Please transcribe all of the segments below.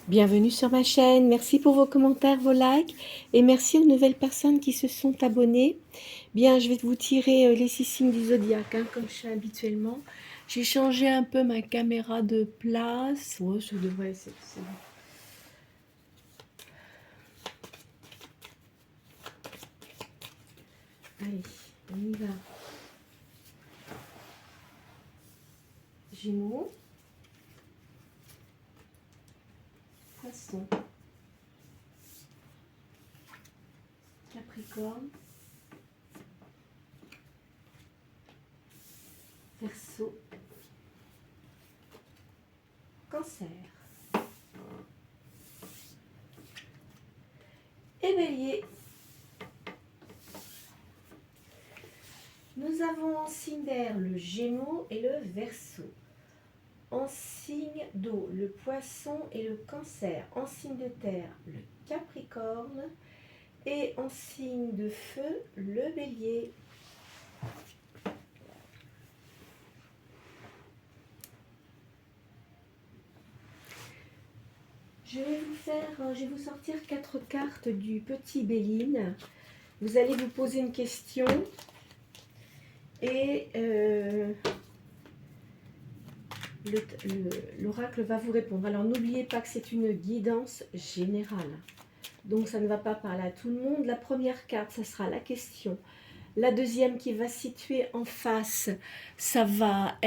Bienvenue sur ma chaîne, merci pour vos commentaires, vos likes et merci aux nouvelles personnes qui se sont abonnées. Bien, je vais vous tirer les 6 signes du zodiaque, hein, comme je fais habituellement. J'ai changé un peu ma caméra de place. Ouais, ça devrait, c'est bon. Allez, on y va. Gémeaux. Poisson. Capricorne. Verseau. Cancer. Et Bélier. Nous avons en signe d'air le Gémeaux et le Verseau. En signe d'eau, le Poisson et le Cancer. En signe de terre, le Capricorne. Et en signe de feu, le Bélier. Je vais vous sortir 4 cartes du petit Béline. Vous allez vous poser une question et l'oracle va vous répondre. Alors n'oubliez pas que c'est une guidance générale. Donc ça ne va pas parler à tout le monde. La première carte, ça sera la question. La deuxième qui va se situer en face, ça va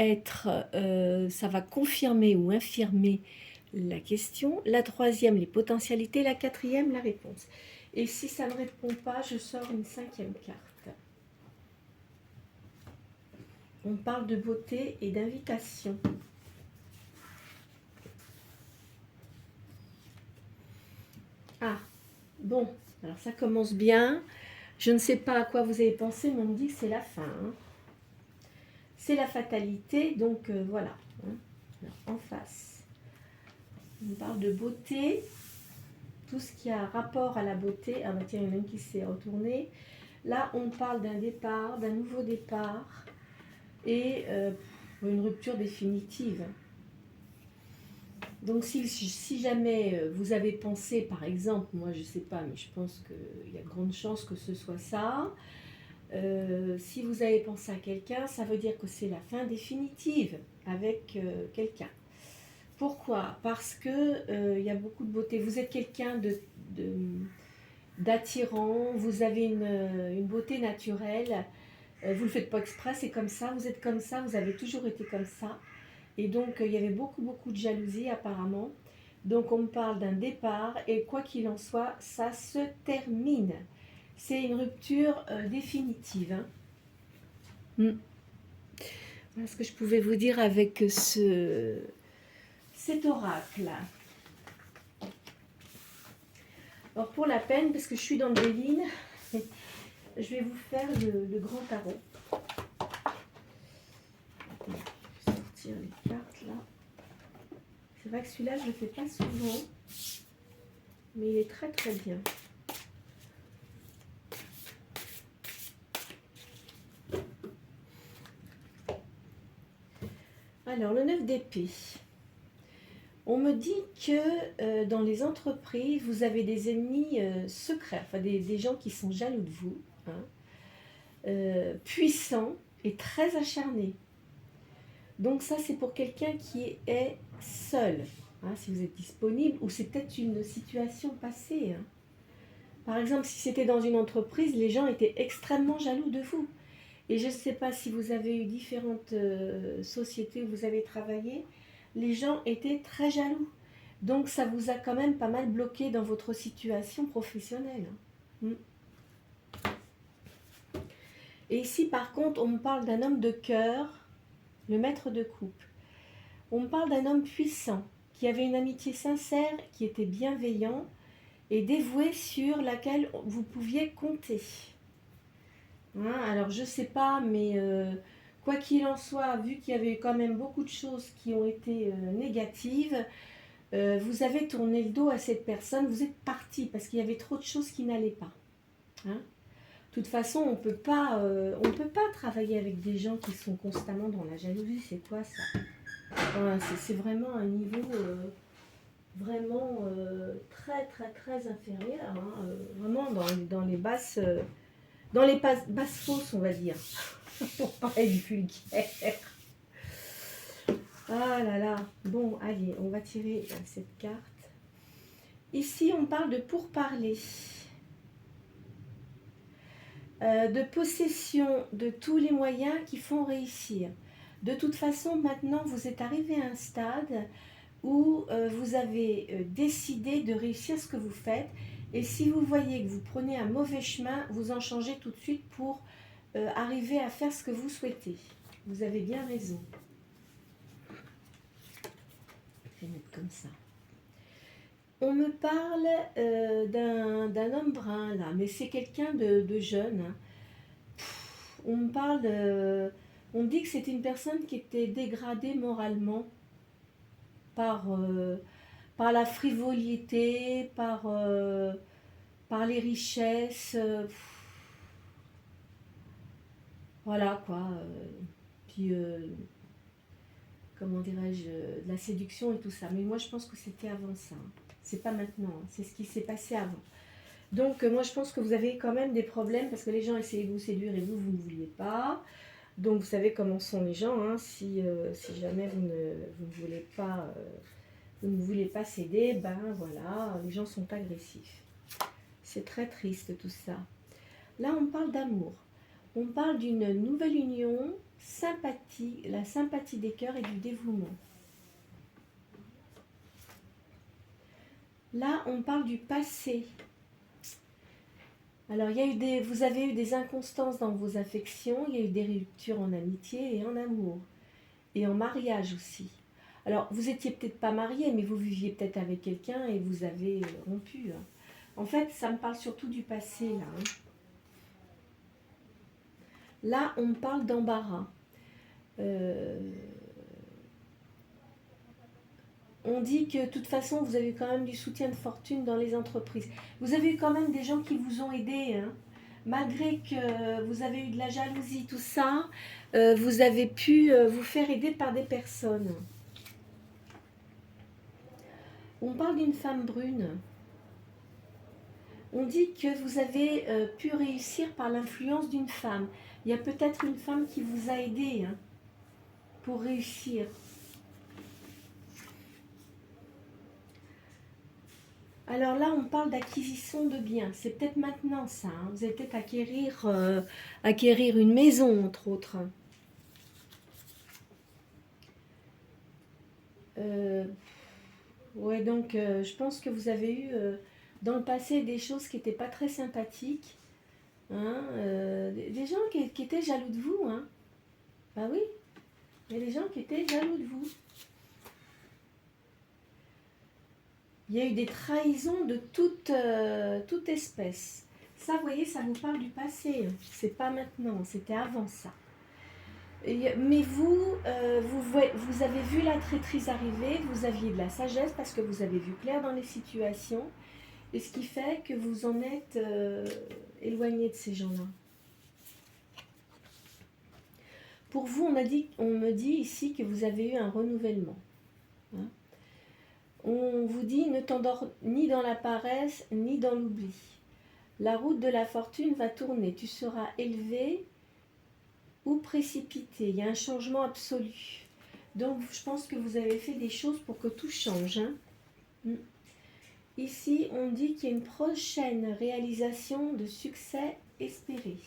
confirmer ou infirmer la question. La troisième, les potentialités. La quatrième, la réponse. Et si ça ne répond pas, je sors une 5e carte. On parle de beauté et d'invitation. Ah, bon, alors ça commence bien. Je ne sais pas à quoi vous avez pensé, mais on me dit que c'est la fin. Hein. C'est la fatalité, donc voilà. Hein. Alors, en face, on parle de beauté, tout ce qui a rapport à la beauté. Ah bah tiens, il y en a une qui s'est retournée. Là, on parle d'un départ, d'un nouveau départ et une rupture définitive. Donc si jamais vous avez pensé, par exemple, moi je ne sais pas, mais je pense qu'il y a de grandes chances que ce soit ça. Si vous avez pensé à quelqu'un, ça veut dire que c'est la fin définitive avec quelqu'un. Pourquoi? Parce que y a beaucoup de beauté. Vous êtes quelqu'un d'attirant, vous avez une beauté naturelle, vous ne le faites pas exprès, c'est comme ça, vous êtes comme ça, vous avez toujours été comme ça. Et donc, il y avait beaucoup de jalousie apparemment. Donc, on me parle d'un départ et quoi qu'il en soit, ça se termine. C'est une rupture définitive. Hein. Voilà ce que je pouvais vous dire avec cet oracle. Alors, pour la peine, parce que je suis dans le Béline, je vais vous faire le grand tarot. Je vais sortir les cartes là. C'est vrai que celui-là, je ne le fais pas souvent, mais il est très bien. Alors, le 9 d'épée. On me dit que dans les entreprises, vous avez des ennemis secrets, enfin des gens qui sont jaloux de vous, hein, puissants et très acharnés. Donc ça, c'est pour quelqu'un qui est seul, hein, si vous êtes disponible, ou c'est peut-être une situation passée. Hein. Par exemple, si c'était dans une entreprise, les gens étaient extrêmement jaloux de vous. Et je ne sais pas si vous avez eu différentes sociétés où vous avez travaillé, les gens étaient très jaloux. Donc ça vous a quand même pas mal bloqué dans votre situation professionnelle. Et ici par contre, on me parle d'un homme de cœur, le maître de coupe. On me parle d'un homme puissant, qui avait une amitié sincère, qui était bienveillant et dévoué sur laquelle vous pouviez compter. Hein, alors je sais pas, mais quoi qu'il en soit, vu qu'il y avait quand même beaucoup de choses qui ont été négatives, vous avez tourné le dos à cette personne, vous êtes parti parce qu'il y avait trop de choses qui n'allaient pas. Hein. De toute façon, on peut pas travailler avec des gens qui sont constamment dans la jalousie. C'est quoi ça? Voilà, c'est vraiment un niveau vraiment très très très inférieur, hein, vraiment dans les basses fosses, on va dire, pour pas être vulgaire. Ah là là, bon, allez, on va tirer cette carte. Ici, on parle de pourparler, de possession de tous les moyens qui font réussir. De toute façon, maintenant, vous êtes arrivé à un stade où vous avez décidé de réussir ce que vous faites. Et si vous voyez que vous prenez un mauvais chemin, vous en changez tout de suite pour arriver à faire ce que vous souhaitez. Vous avez bien raison. Je vais mettre comme ça. On me parle d'un homme brun là, mais c'est quelqu'un de jeune. Hein. On me parle on me dit que c'était une personne qui était dégradée moralement par la frivolité, par les richesses. Voilà quoi. Puis, comment dirais-je, de la séduction et tout ça. Mais moi, je pense que c'était avant ça. Hein. C'est pas maintenant. Hein. C'est ce qui s'est passé avant. Donc, moi, je pense que vous avez quand même des problèmes parce que les gens essayaient de vous séduire et vous ne vouliez pas. Donc, vous savez comment sont les gens. Hein. Si jamais vous ne voulez pas... vous ne voulez pas céder, ben voilà, les gens sont agressifs. C'est très triste tout ça. Là, on parle d'amour. On parle d'une nouvelle union, sympathie, la sympathie des cœurs et du dévouement. Là, on parle du passé. Alors, vous avez eu des inconstances dans vos affections, il y a eu des ruptures en amitié et en amour, et en mariage aussi. Alors, vous n'étiez peut-être pas marié, mais vous viviez peut-être avec quelqu'un et vous avez rompu. Hein. En fait, ça me parle surtout du passé, là. Hein. Là, on me parle d'embarras. On dit que de toute façon, vous avez quand même du soutien de fortune dans les entreprises. Vous avez eu quand même des gens qui vous ont aidé. Hein. Malgré que vous avez eu de la jalousie, tout ça, vous avez pu vous faire aider par des personnes. On parle d'une femme brune. On dit que vous avez pu réussir par l'influence d'une femme. Il y a peut-être une femme qui vous a aidé hein, pour réussir. Alors là, on parle d'acquisition de biens. C'est peut-être maintenant ça. Hein. Vous allez peut-être acquérir une maison, entre autres. Ouais, donc je pense que vous avez eu dans le passé des choses qui n'étaient pas très sympathiques. Hein, des gens qui étaient jaloux de vous. Hein. Bah oui, il y a des gens qui étaient jaloux de vous. Il y a eu des trahisons de toute espèce. Ça, vous voyez, ça vous parle du passé. C'est pas maintenant, c'était avant ça. Mais vous avez vu la traîtrise arriver, vous aviez de la sagesse parce que vous avez vu clair dans les situations. Et ce qui fait que vous en êtes éloigné de ces gens-là. Pour vous, on me dit ici que vous avez eu un renouvellement. Hein. On vous dit ne t'endors ni dans la paresse ni dans l'oubli. La route de la fortune va tourner. Tu seras élevé ou précipité. Il y a un changement absolu. Donc, je pense que vous avez fait des choses pour que tout change. Hein. Ici, on dit qu'il y a une prochaine réalisation de succès espéré.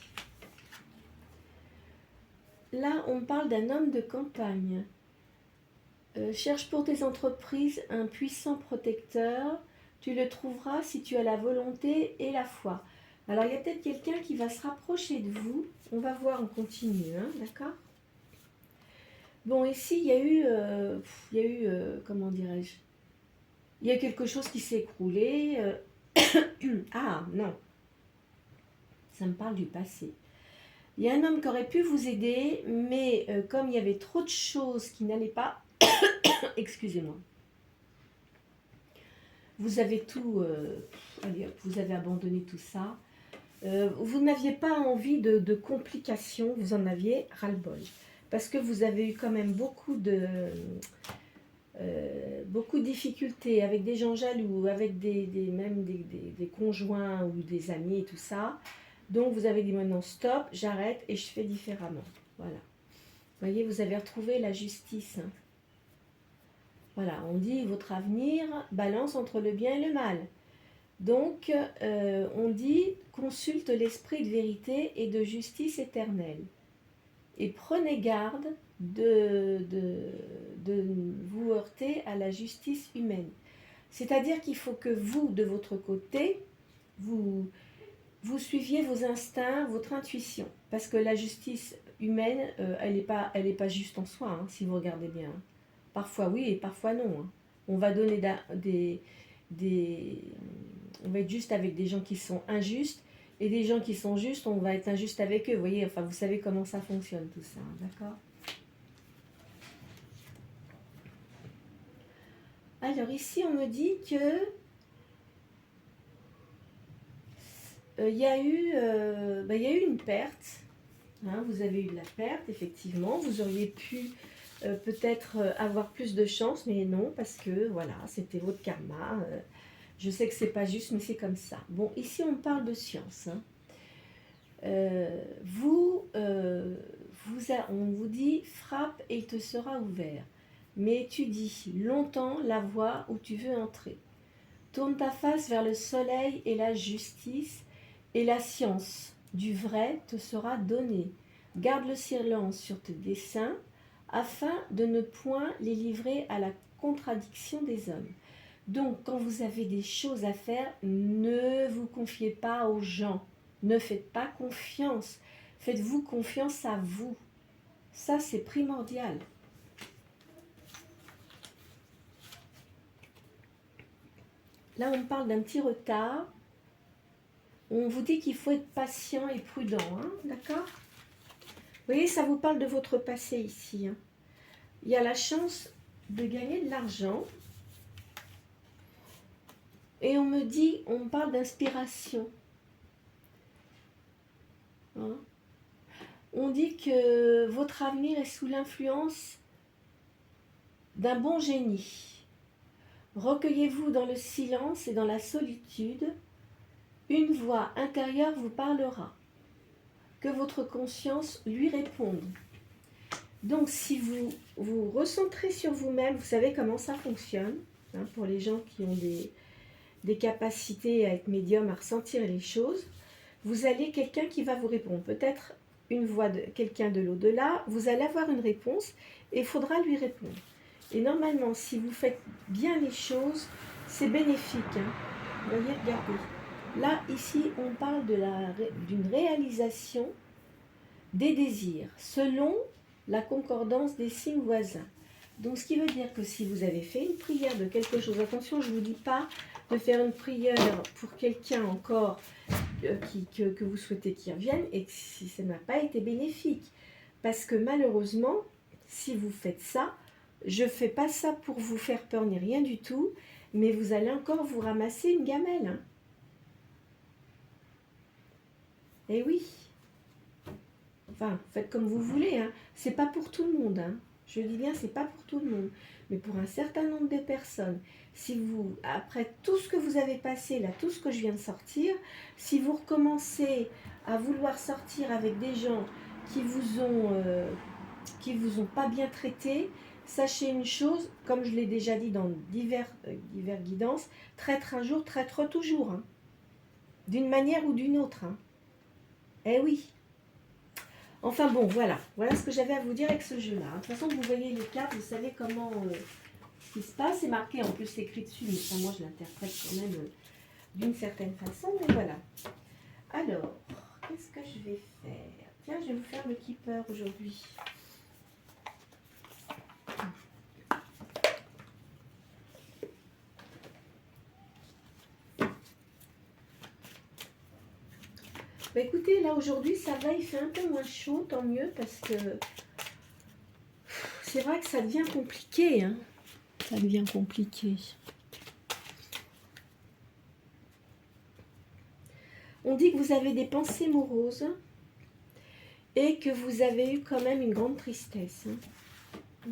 Là, on parle d'un homme de campagne. Cherche pour tes entreprises un puissant protecteur. Tu le trouveras si tu as la volonté et la foi. Alors, il y a peut-être quelqu'un qui va se rapprocher de vous. On va voir, on continue, hein, d'accord? Bon, ici, il y a eu comment dirais-je? Il y a quelque chose qui s'est écroulé. Ah, non. Ça me parle du passé. Il y a un homme qui aurait pu vous aider, mais comme il y avait trop de choses qui n'allaient pas, excusez-moi, vous avez tout, allez hop, vous avez abandonné tout ça. Vous n'aviez pas envie de complications, vous en aviez ras-le-bol. Parce que vous avez eu quand même beaucoup beaucoup de difficultés avec des gens jaloux, avec même des conjoints ou des amis et tout ça. Donc vous avez dit maintenant stop, j'arrête et je fais différemment. Voilà. Vous voyez, vous avez retrouvé la justice. Voilà, on dit votre avenir balance entre le bien et le mal. Donc, on dit consulte l'esprit de vérité et de justice éternelle. Et prenez garde de vous heurter à la justice humaine. C'est-à-dire qu'il faut que vous, de votre côté, vous suiviez vos instincts, votre intuition. Parce que la justice humaine, elle n'est pas juste en soi, hein, si vous regardez bien. Parfois oui et parfois non. Hein. On va donner on va être juste avec des gens qui sont injustes, et des gens qui sont justes, on va être injuste avec eux. Vous voyez, enfin, vous savez comment ça fonctionne tout ça, hein, d'accord? Alors ici, on me dit que il y a eu une perte. Hein, vous avez eu de la perte, effectivement. Vous auriez pu peut-être avoir plus de chance, mais non, parce que voilà, c'était votre karma. Je sais que c'est pas juste, mais c'est comme ça. Bon, ici, on parle de science. Hein. On vous dit frappe et il te sera ouvert. Mais étudie longtemps la voie où tu veux entrer. Tourne ta face vers le soleil et la justice, et la science du vrai te sera donnée. Garde le silence sur tes desseins, afin de ne point les livrer à la contradiction des hommes. Donc, quand vous avez des choses à faire, ne vous confiez pas aux gens. Ne faites pas confiance. Faites-vous confiance à vous. Ça, c'est primordial. Là, on parle d'un petit retard. On vous dit qu'il faut être patient et prudent. Hein, d'accord? Vous voyez, ça vous parle de votre passé ici. Hein. Il y a la chance de gagner de l'argent. Et on me dit, on parle d'inspiration. Hein? On dit que votre avenir est sous l'influence d'un bon génie. Recueillez-vous dans le silence et dans la solitude. Une voix intérieure vous parlera. Que votre conscience lui réponde. Donc, si vous vous recentrez sur vous-même, vous savez comment ça fonctionne. Hein, pour les gens qui ont des capacités à être médium, à ressentir les choses, vous allez quelqu'un qui va vous répondre. Peut-être une voix de quelqu'un de l'au-delà, vous allez avoir une réponse et il faudra lui répondre. Et normalement, si vous faites bien les choses, c'est bénéfique. Hein. Vous voyez, regardez. Là, ici, on parle d'une réalisation des désirs, selon la concordance des signes voisins. Donc, ce qui veut dire que si vous avez fait une prière de quelque chose, attention, je ne vous dis pas de faire une prière pour quelqu'un encore que vous souhaitez qu'il revienne et que si ça n'a pas été bénéfique. Parce que malheureusement, si vous faites ça, je ne fais pas ça pour vous faire peur ni rien du tout, mais vous allez encore vous ramasser une gamelle. Hein. Eh oui. Enfin, faites comme vous voulez. Hein. C'est pas pour tout le monde. Hein. Je dis bien, c'est pas pour tout le monde. Mais pour un certain nombre de personnes, si vous, après tout ce que vous avez passé, là, tout ce que je viens de sortir, si vous recommencez à vouloir sortir avec des gens qui vous ont pas bien traité, sachez une chose, comme je l'ai déjà dit dans divers guidances, traître un jour, traître toujours. Hein. D'une manière ou d'une autre. Hein. Eh oui. Enfin bon, voilà ce que j'avais à vous dire avec ce jeu-là. De toute façon, vous voyez les cartes, vous savez comment ce qui se passe. C'est marqué, en plus c'est écrit dessus, mais ça, moi je l'interprète quand même d'une certaine façon. Mais voilà. Alors, qu'est-ce que je vais faire? Tiens, je vais vous faire le keeper aujourd'hui. Bah écoutez, là aujourd'hui ça va, il fait un peu moins chaud, tant mieux, parce que c'est vrai que ça devient compliqué. Hein. Ça devient compliqué. On dit que vous avez des pensées moroses et que vous avez eu quand même une grande tristesse. Hein.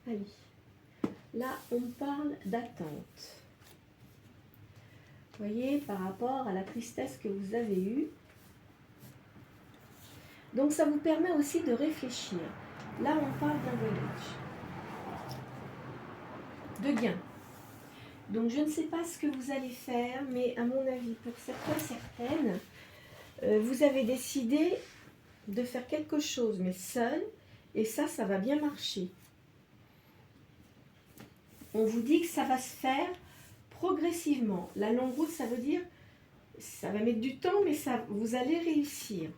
Allez. Là, on parle d'attente. Vous voyez, par rapport à la tristesse que vous avez eue. Donc, ça vous permet aussi de réfléchir. Là, on parle d'un voyage. De gain. Donc, je ne sais pas ce que vous allez faire, mais à mon avis, pour certaines, vous avez décidé de faire quelque chose, mais seul, et ça va bien marcher. On vous dit que ça va se faire progressivement. La longue route, ça veut dire, ça va mettre du temps, mais vous allez réussir.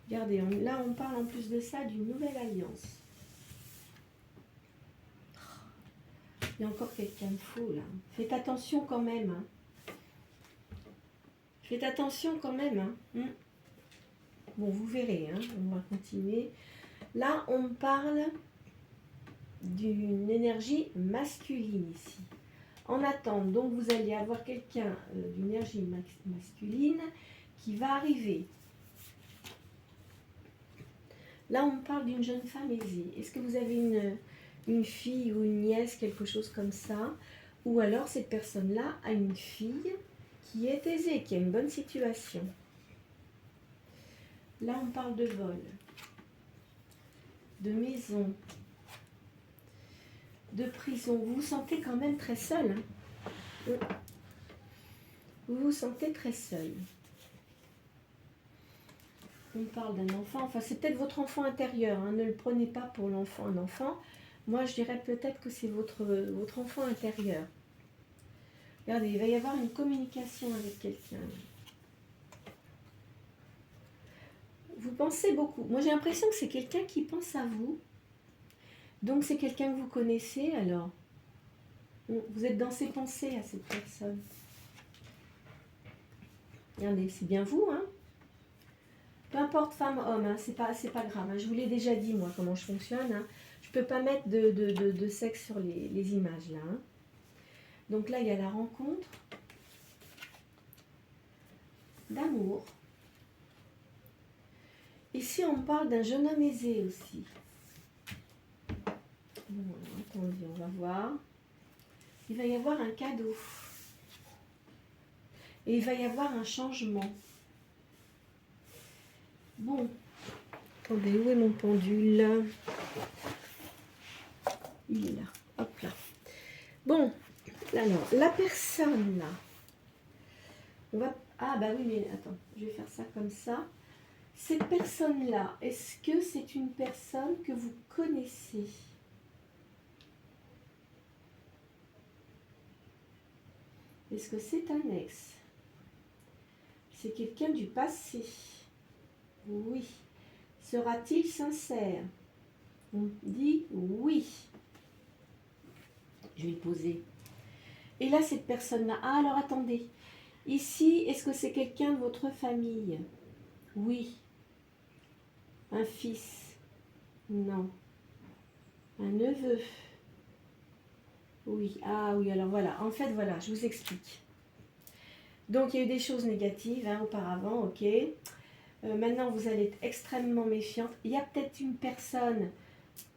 Regardez, là on parle en plus de ça d'une nouvelle alliance. Il y a encore quelqu'un de faux là. Faites attention quand même. Hein. Faites attention quand même. Hein. Bon, vous verrez, hein. On va continuer. Là, on parle d'une énergie masculine ici. En attente, donc vous allez avoir quelqu'un d'une énergie masculine qui va arriver. Là, on parle d'une jeune femme aisée. Est-ce que vous avez une fille ou une nièce, quelque chose comme ça? Ou alors, cette personne-là a une fille qui est aisée, qui a une bonne situation. Là, on parle de vol, de maison, de prison. Vous vous sentez quand même très seul. Hein? Vous vous sentez très seul. On parle d'un enfant, enfin c'est peut-être votre enfant intérieur, hein. Ne le prenez pas pour l'enfant, un enfant. Moi je dirais peut-être que c'est votre enfant intérieur. Regardez, il va y avoir une communication avec quelqu'un. Vous pensez beaucoup. Moi j'ai l'impression que c'est quelqu'un qui pense à vous. Donc c'est quelqu'un que vous connaissez alors. Vous êtes dans ses pensées à cette personne. Regardez, c'est bien vous, hein. Peu importe femme, homme, hein, c'est pas grave. Hein. Je vous l'ai déjà dit, moi, comment je fonctionne. Hein. Je ne peux pas mettre de sexe sur les images, là. Hein. Donc là, il y a la rencontre d'amour. Ici, on parle d'un jeune homme aisé aussi. Bon, attendez, on va voir. Il va y avoir un cadeau. Et il va y avoir un changement. Bon, attendez, où est mon pendule? Il est là, hop là. Bon, alors, la personne là, on va... Ah bah oui, mais attends, je vais faire ça comme ça. Cette personne-là, est-ce que c'est une personne que vous connaissez? Est-ce que c'est un ex? C'est quelqu'un du passé? Oui. Sera-t-il sincère? On dit oui. Je vais le poser. Et là, cette personne-là... Ah, alors attendez. Ici, est-ce que c'est quelqu'un de votre famille? Oui. Un fils? Non. Un neveu? Oui. Ah oui, alors voilà. En fait, voilà, je vous explique. Donc, il y a eu des choses négatives auparavant, ok. Maintenant, vous allez être extrêmement méfiante. Il y a peut-être une personne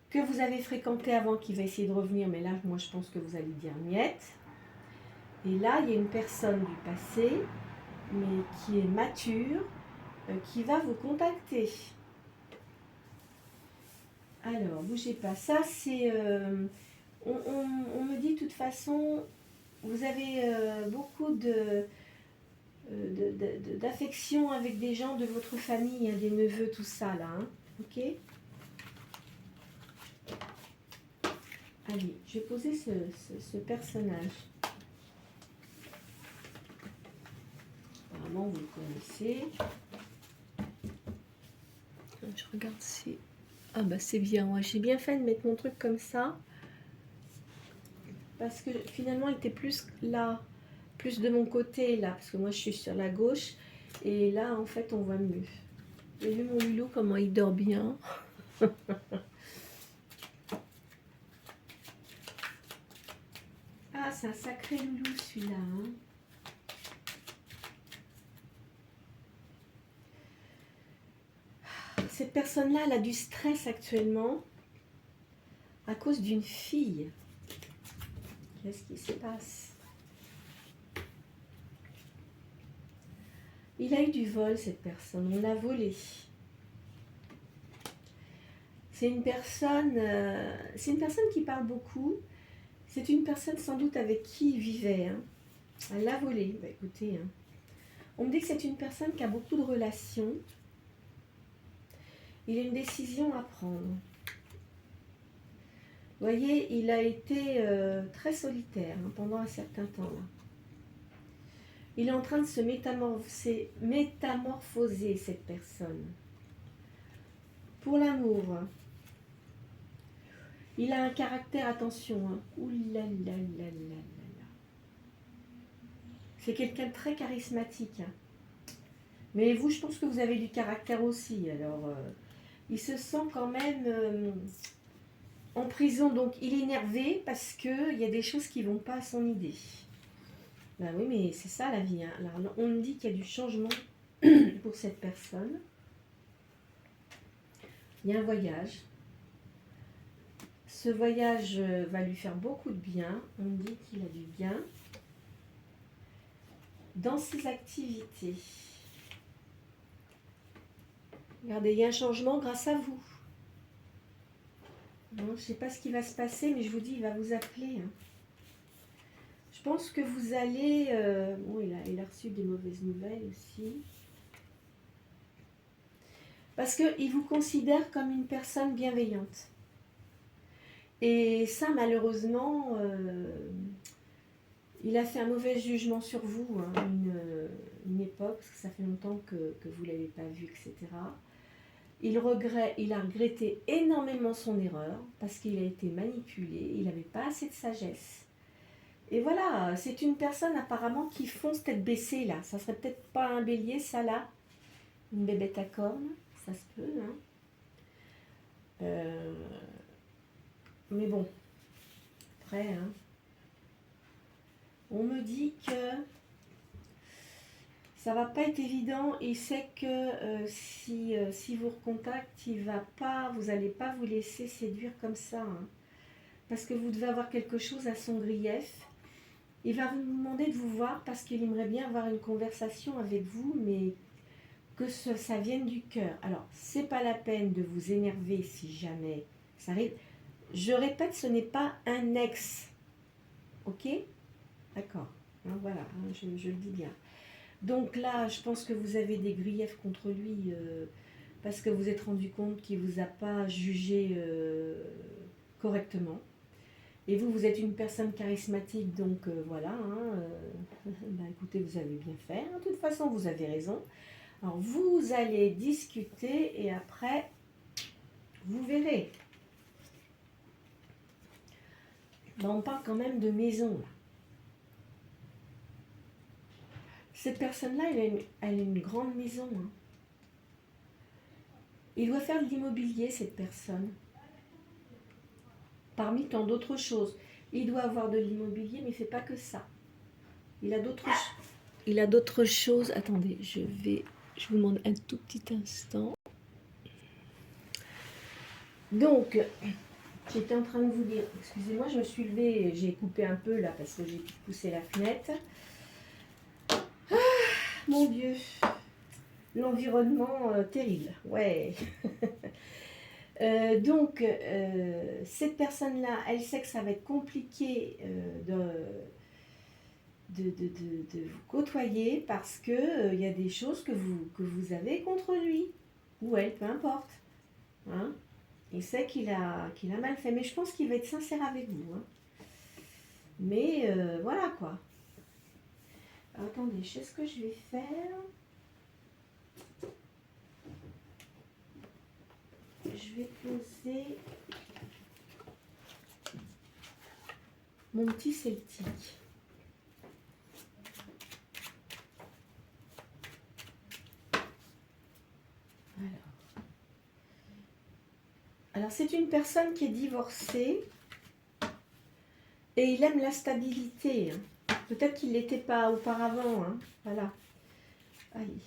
que vous avez fréquentée avant qui va essayer de revenir, mais là, moi, je pense que vous allez dire niette. Et là, il y a une personne du passé, mais qui est mature, qui va vous contacter. Alors, bougez pas. Ça, c'est... on me dit de toute façon, vous avez beaucoup d'affection avec des gens de votre famille, hein, des neveux, tout ça là, hein, ok. Allez, je vais poser ce personnage. Apparemment, vous le connaissez. Je regarde si... Ah bah c'est bien, ouais. J'ai bien fait de mettre mon truc comme ça. Parce que finalement, il était plus là, plus de mon côté là, parce que moi je suis sur la gauche. Et là, en fait, on voit mieux. Vous avez vu mon loulou, comment il dort bien. Ah, c'est un sacré loulou celui-là. Hein. Cette personne-là, elle a du stress actuellement à cause d'une fille. Qu'est-ce qui se passe? Il a eu du vol, cette personne. On l'a volé. C'est une personne qui parle beaucoup. C'est une personne sans doute avec qui il vivait. Hein. Elle l'a volé. Bah, écoutez, hein. On me dit que c'est une personne qui a beaucoup de relations. Il a une décision à prendre. Vous voyez, il a été très solitaire hein, pendant un certain temps. Là. Il est en train de se métamorphoser, cette personne. Pour l'amour, il a un caractère, attention, hein. Ouh là là là là là. C'est quelqu'un de très charismatique. Hein. Mais vous, je pense que vous avez du caractère aussi. Alors, il se sent quand même en prison. Donc, il est énervé parce qu'il y a des choses qui ne vont pas à son idée. Ben oui, mais c'est ça la vie. Hein. Alors, on me dit qu'il y a du changement pour cette personne. Il y a un voyage. Ce voyage va lui faire beaucoup de bien. On me dit qu'il a du bien dans ses activités. Regardez, il y a un changement grâce à vous. Bon, je ne sais pas ce qui va se passer, mais je vous dis, il va vous appeler. Hein. Je pense que vous allez... bon, il a reçu des mauvaises nouvelles aussi. Parce qu'il vous considère comme une personne bienveillante. Et ça, malheureusement, il a fait un mauvais jugement sur vous, hein, une époque, parce que ça fait longtemps que vous ne l'avez pas vu, etc. Il a regretté énormément son erreur, parce qu'il a été manipulé, il n'avait pas assez de sagesse. Et voilà, c'est une personne apparemment qui fonce tête baissée, là. Ça serait peut-être pas un bélier, ça, là. Une bébête à cornes, ça se peut, hein. Mais bon, après, hein, on me dit que ça va pas être évident. Il sait que si vous recontacte, vous n'allez pas vous laisser séduire comme ça. Hein, parce que vous devez avoir quelque chose à son grief. Il va vous demander de vous voir parce qu'il aimerait bien avoir une conversation avec vous, mais que ça vienne du cœur. Alors, c'est pas la peine de vous énerver si jamais ça arrive. Je répète, ce n'est pas un ex. Ok? D'accord. Hein, voilà, hein, je le dis bien. Donc là, je pense que vous avez des griefs contre lui parce que vous êtes rendu compte qu'il ne vous a pas jugé correctement. Et vous, vous êtes une personne charismatique, donc voilà. Hein, bah, écoutez, vous avez bien fait. Hein, de toute façon, vous avez raison. Alors, vous allez discuter et après, vous verrez. Ben, on parle quand même de maison. Là. Cette personne-là, elle a une grande maison. Hein. Il doit faire de l'immobilier, cette personne. Parmi tant d'autres choses. Il doit avoir de l'immobilier, mais il ne fait pas que ça. Il a d'autres choses. Attendez, je vous demande un tout petit instant. Donc, j'étais en train de vous dire, excusez-moi, je me suis levée, j'ai coupé un peu là parce que j'ai poussé la fenêtre. Ah, mon Dieu, l'environnement terrible, ouais. Donc, cette personne-là, elle sait que ça va être compliqué de vous côtoyer parce que y a des choses que vous avez contre lui, ou elle, peu importe. Hein. Il sait qu'il a mal fait, mais je pense qu'il va être sincère avec vous. Hein. Mais voilà quoi. Alors, attendez, je sais ce que je vais faire. Je vais poser mon petit celtique. Alors c'est une personne qui est divorcée et il aime la stabilité. Hein. Peut-être qu'il ne l'était pas auparavant. Hein. Voilà. Aïe.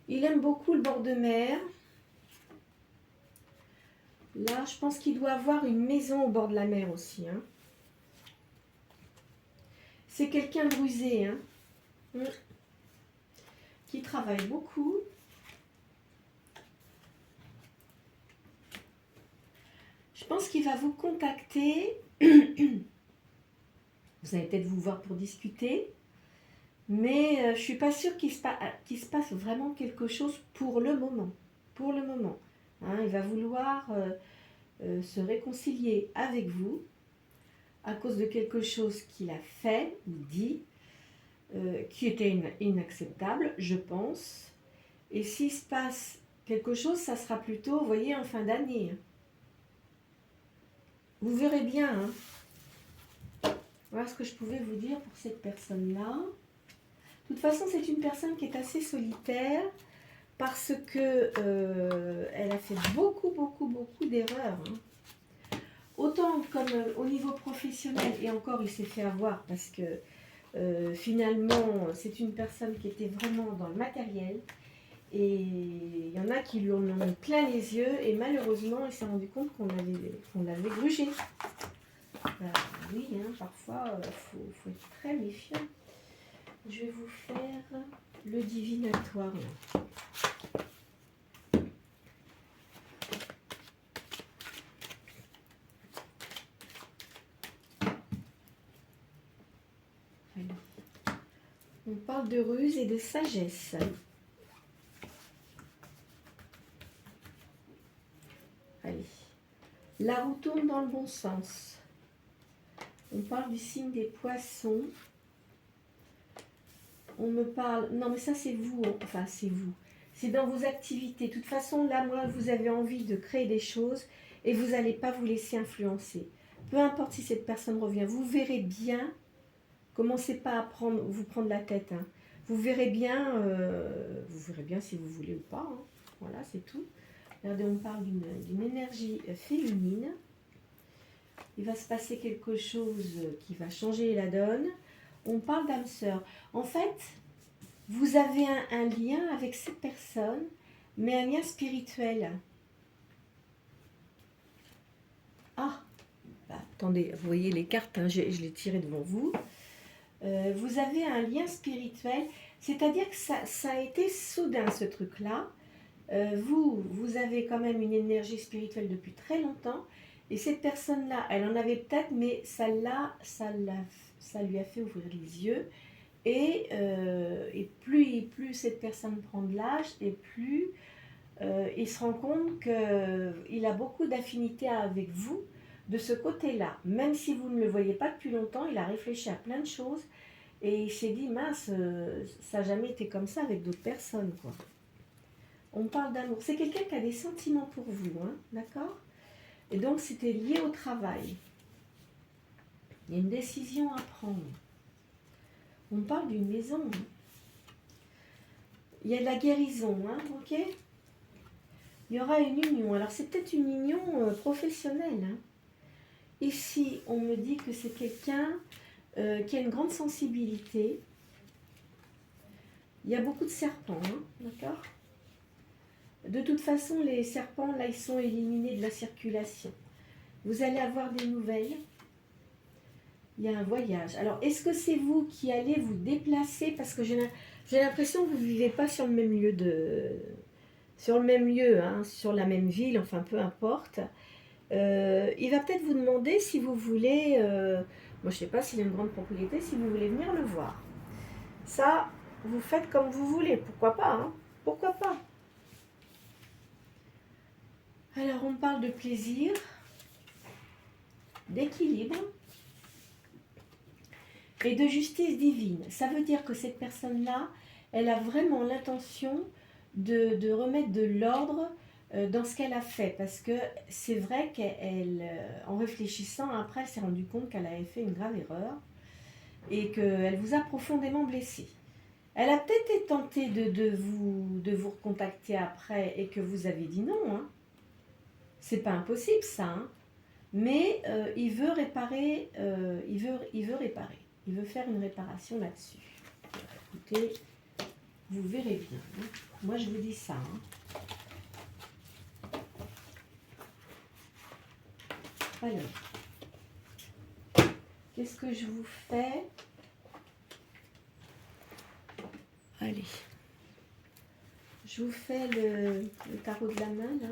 Il aime beaucoup le bord de mer. Là, je pense qu'il doit avoir une maison au bord de la mer aussi. Hein. C'est quelqu'un de rusé, hein, qui travaille beaucoup. Je pense qu'il va vous contacter. Vous allez peut-être vous voir pour discuter. Mais je ne suis pas sûre qu'il se passe vraiment quelque chose pour le moment. Pour le moment. Hein, il va vouloir se réconcilier avec vous à cause de quelque chose qu'il a fait ou dit qui était inacceptable, je pense. Et s'il se passe quelque chose, ça sera plutôt, vous voyez, en fin d'année. Vous verrez bien. Hein. Voilà ce que je pouvais vous dire pour cette personne-là. De toute façon, c'est une personne qui est assez solitaire parce que elle a fait beaucoup d'erreurs. Hein. Autant comme au niveau professionnel, et encore il s'est fait avoir parce que finalement c'est une personne qui était vraiment dans le matériel et il y en a qui lui en ont mis plein les yeux et malheureusement il s'est rendu compte qu'on l'avait grugé. Oui, hein, parfois faut être très méfiant. Je vais vous faire le divinatoire. On parle de ruse et de sagesse. Allez. La roue tourne dans le bon sens. On parle du signe des poissons. On me parle... Non, mais ça, c'est vous. Enfin, c'est vous. C'est dans vos activités. De toute façon, là, moi, vous avez envie de créer des choses et vous n'allez pas vous laisser influencer. Peu importe si cette personne revient. Vous verrez bien. Commencez pas à vous prendre la tête. Hein. Vous verrez bien si vous voulez ou pas. Hein. Voilà, c'est tout. Regardez, on parle d'une énergie féminine. Il va se passer quelque chose qui va changer la donne. On parle d'âme sœur. En fait, vous avez un lien avec cette personne, mais un lien spirituel. Ah, bah, attendez, vous voyez les cartes, hein, je les tirées devant vous. Vous avez un lien spirituel, c'est-à-dire que ça a été soudain ce truc-là. Vous avez quand même une énergie spirituelle depuis très longtemps. Et cette personne-là, elle en avait peut-être, mais ça lui a fait ouvrir les yeux. Et plus cette personne prend de l'âge, et plus il se rend compte qu'il a beaucoup d'affinité avec vous de ce côté-là. Même si vous ne le voyez pas depuis longtemps, il a réfléchi à plein de choses. Et il s'est dit, mince, ça n'a jamais été comme ça avec d'autres personnes, quoi. On parle d'amour. C'est quelqu'un qui a des sentiments pour vous, hein, d'accord? Et donc, c'était lié au travail. Il y a une décision à prendre. On parle d'une maison. Hein. Il y a de la guérison, hein, ok? Il y aura une union. Alors, c'est peut-être une union professionnelle. Hein. Ici, on me dit que c'est quelqu'un qui a une grande sensibilité. Il y a beaucoup de serpents, hein, d'accord? De toute façon, les serpents, là, ils sont éliminés de la circulation. Vous allez avoir des nouvelles. Il y a un voyage. Alors, est-ce que c'est vous qui allez vous déplacer? Parce que j'ai l'impression que vous ne vivez pas sur le même lieu, hein, sur la même ville, enfin, peu importe. Il va peut-être vous demander si vous voulez... moi, je ne sais pas s'il y a une grande propriété, si vous voulez venir le voir. Ça, vous faites comme vous voulez. Pourquoi pas, hein? Pourquoi pas? Alors, on parle de plaisir, d'équilibre et de justice divine. Ça veut dire que cette personne-là, elle a vraiment l'intention de remettre de l'ordre dans ce qu'elle a fait. Parce que c'est vrai qu'elle, en réfléchissant, après, elle s'est rendue compte qu'elle avait fait une grave erreur et qu'elle vous a profondément blessé. Elle a peut-être été tentée de vous recontacter après et que vous avez dit non, hein. C'est pas impossible ça, hein. Mais il veut réparer, il veut réparer. Il veut faire une réparation là-dessus. Écoutez, vous verrez bien. Hein. Moi, je vous dis ça. Hein. Alors, qu'est-ce que je vous fais Allez. Je vous fais le tarot de la main, là.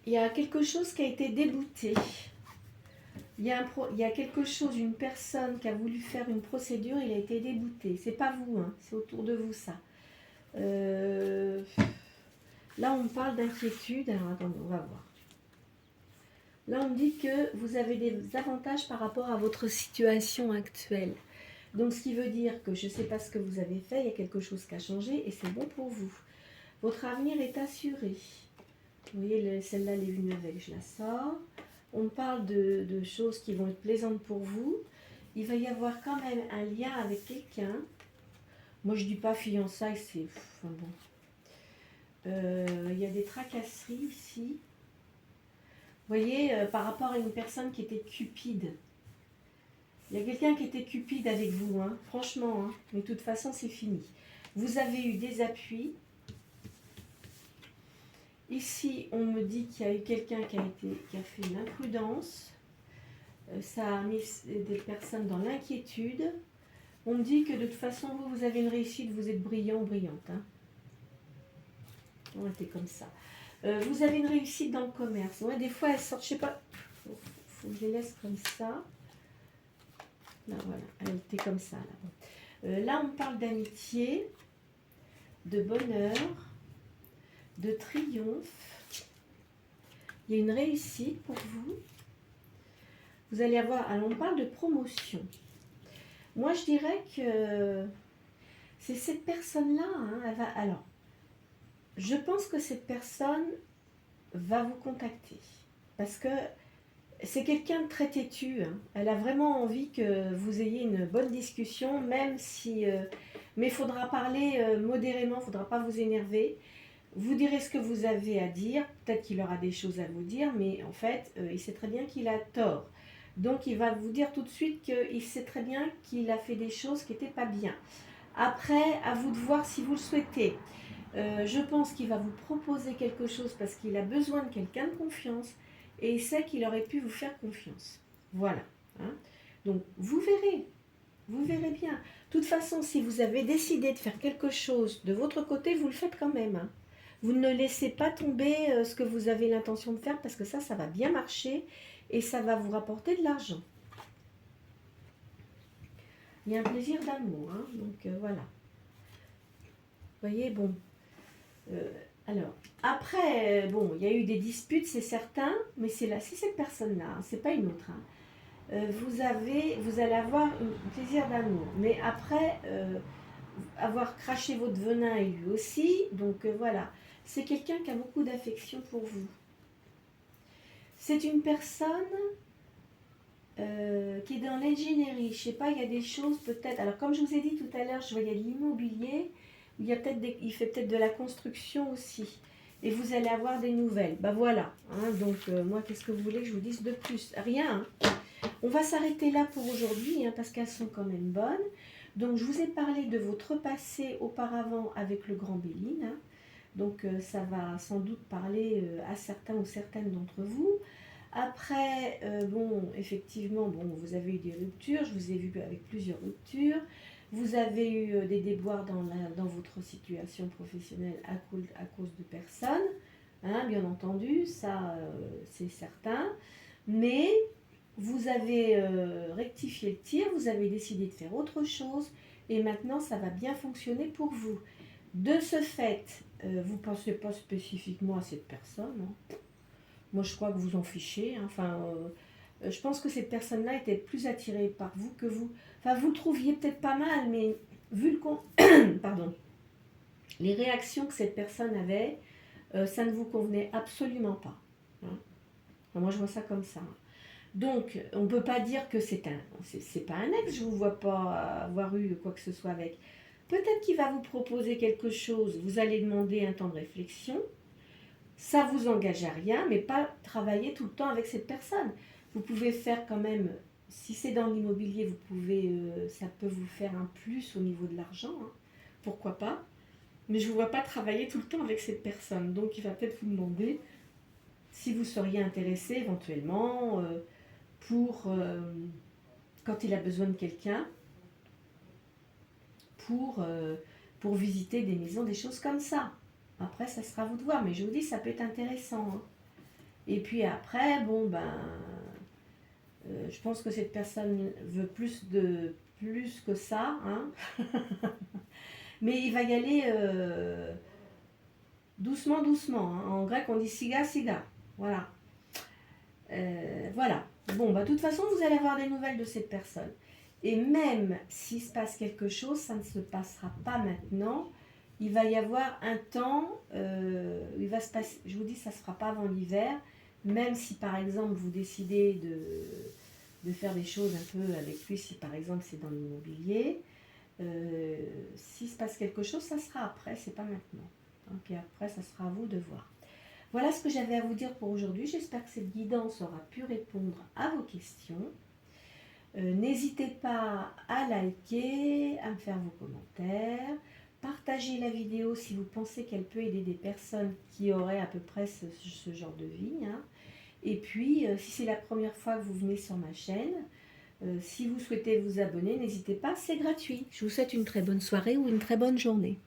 Il y a quelque chose qui a été débouté. Il y a quelque chose, une personne qui a voulu faire une procédure, il a été débouté. C'est pas vous, hein, c'est autour de vous ça. Là, on parle d'inquiétude. Alors, attendez, on va voir. Là, on me dit que vous avez des avantages par rapport à votre situation actuelle. Donc, ce qui veut dire que je ne sais pas ce que vous avez fait, il y a quelque chose qui a changé et c'est bon pour vous. Votre avenir est assuré. Vous voyez, celle-là, elle est venue avec, je la sors. On parle de choses qui vont être plaisantes pour vous. Il va y avoir quand même un lien avec quelqu'un. Moi, je ne dis pas fiançailles, c'est... Enfin bon. Il y a des tracasseries ici. Vous voyez, par rapport à une personne qui était cupide. Il y a quelqu'un qui était cupide avec vous, hein, franchement. Hein, mais de toute façon, c'est fini. Vous avez eu des appuis. Ici, on me dit qu'il y a eu quelqu'un qui a fait une imprudence. Ça a mis des personnes dans l'inquiétude. On me dit que de toute façon, vous avez une réussite, vous êtes brillant ou brillante. Hein. On était comme ça. Vous avez une réussite dans le commerce. Ouais, des fois, elles sortent, je sais pas. Faut que je les laisse comme ça. Là, voilà, elle était comme ça. Là, on parle d'amitié, de bonheur, de triomphe. Il y a une réussite pour vous. Vous allez avoir... Alors, on parle de promotion. Moi, je dirais que c'est cette personne-là. Hein, elle va... Alors, je pense que cette personne va vous contacter. Parce que c'est quelqu'un de très têtu. Hein. Elle a vraiment envie que vous ayez une bonne discussion, même si... mais il faudra parler modérément, il ne faudra pas vous énerver. Vous direz ce que vous avez à dire. Peut-être qu'il aura des choses à vous dire, mais en fait, il sait très bien qu'il a tort. Donc, il va vous dire tout de suite qu'il sait très bien qu'il a fait des choses qui n'étaient pas bien. Après, à vous de voir si vous le souhaitez. Je pense qu'il va vous proposer quelque chose parce qu'il a besoin de quelqu'un de confiance et il sait qu'il aurait pu vous faire confiance. Voilà. Hein. Donc, vous verrez bien. De toute façon, si vous avez décidé de faire quelque chose de votre côté, vous le faites quand même. Hein. Vous ne laissez pas tomber ce que vous avez l'intention de faire parce que ça va bien marcher et ça va vous rapporter de l'argent. Il y a un plaisir d'amour. Hein. Donc, voilà. Vous voyez, bon... alors, après, bon, il y a eu des disputes, c'est certain, mais c'est cette personne-là, hein, c'est pas une autre. Hein. Vous allez avoir un plaisir d'amour, mais après, avoir craché votre venin et lui aussi, donc voilà, c'est quelqu'un qui a beaucoup d'affection pour vous. C'est une personne qui est dans l'ingénierie, je sais pas, il y a des choses peut-être, alors comme je vous ai dit tout à l'heure, je voyais de l'immobilier, il fait peut-être de la construction aussi. Et vous allez avoir des nouvelles. Ben voilà. Hein, donc, moi, qu'est-ce que vous voulez que je vous dise de plus? Rien. Hein. On va s'arrêter là pour aujourd'hui, hein, parce qu'elles sont quand même bonnes. Donc, je vous ai parlé de votre passé auparavant avec le grand Béline. Hein. Donc, ça va sans doute parler à certains ou certaines d'entre vous. Après, bon, effectivement, bon, vous avez eu des ruptures. Je vous ai vu avec plusieurs ruptures. Vous avez eu des déboires dans votre situation professionnelle à cause de personnes, hein, bien entendu, ça c'est certain. Mais vous avez rectifié le tir, vous avez décidé de faire autre chose et maintenant ça va bien fonctionner pour vous. De ce fait, vous ne pensez pas spécifiquement à cette personne. Hein. Moi je crois que vous en fichez. Hein. Enfin, je pense que cette personne-là était plus attirée par vous que vous. Enfin, vous le trouviez peut-être pas mal, mais vu pardon, les réactions que cette personne avait, ça ne vous convenait absolument pas. Hein. Enfin, moi, je vois ça comme ça. Donc, on ne peut pas dire que c'est pas un ex, je ne vous vois pas avoir eu quoi que ce soit avec. Peut-être qu'il va vous proposer quelque chose, vous allez demander un temps de réflexion. Ça vous engage à rien, mais pas travailler tout le temps avec cette personne. Vous pouvez faire quand même, si c'est dans l'immobilier, vous pouvez, ça peut vous faire un plus au niveau de l'argent, hein. Pourquoi pas. Mais je ne vous vois pas travailler tout le temps avec cette personne. Donc il va peut-être vous demander si vous seriez intéressé éventuellement pour, quand il a besoin de quelqu'un, pour visiter des maisons, des choses comme ça. Après, ça sera à vous de voir, mais je vous dis, ça peut être intéressant. Hein. Et puis après, bon, ben, je pense que cette personne veut plus que ça, hein. Mais il va y aller doucement, doucement. Hein. En grec, on dit siga, siga. Voilà. Voilà. Bon, bah, de toute façon, vous allez avoir des nouvelles de cette personne. Et même s'il se passe quelque chose, ça ne se passera pas maintenant. Il va y avoir un temps, il va se passer, je vous dis, ça ne se fera pas avant l'hiver. Même si, par exemple, vous décidez de faire des choses un peu avec lui, si par exemple c'est dans l'immobilier, s'il se passe quelque chose, ça sera après, c'est pas maintenant. Donc après, ça sera à vous de voir. Voilà ce que j'avais à vous dire pour aujourd'hui. J'espère que cette guidance aura pu répondre à vos questions. N'hésitez pas à liker, à me faire vos commentaires. Partagez la vidéo si vous pensez qu'elle peut aider des personnes qui auraient à peu près ce genre de vie. Hein. Et puis, si c'est la première fois que vous venez sur ma chaîne, si vous souhaitez vous abonner, n'hésitez pas, c'est gratuit. Je vous souhaite une très bonne soirée ou une très bonne journée.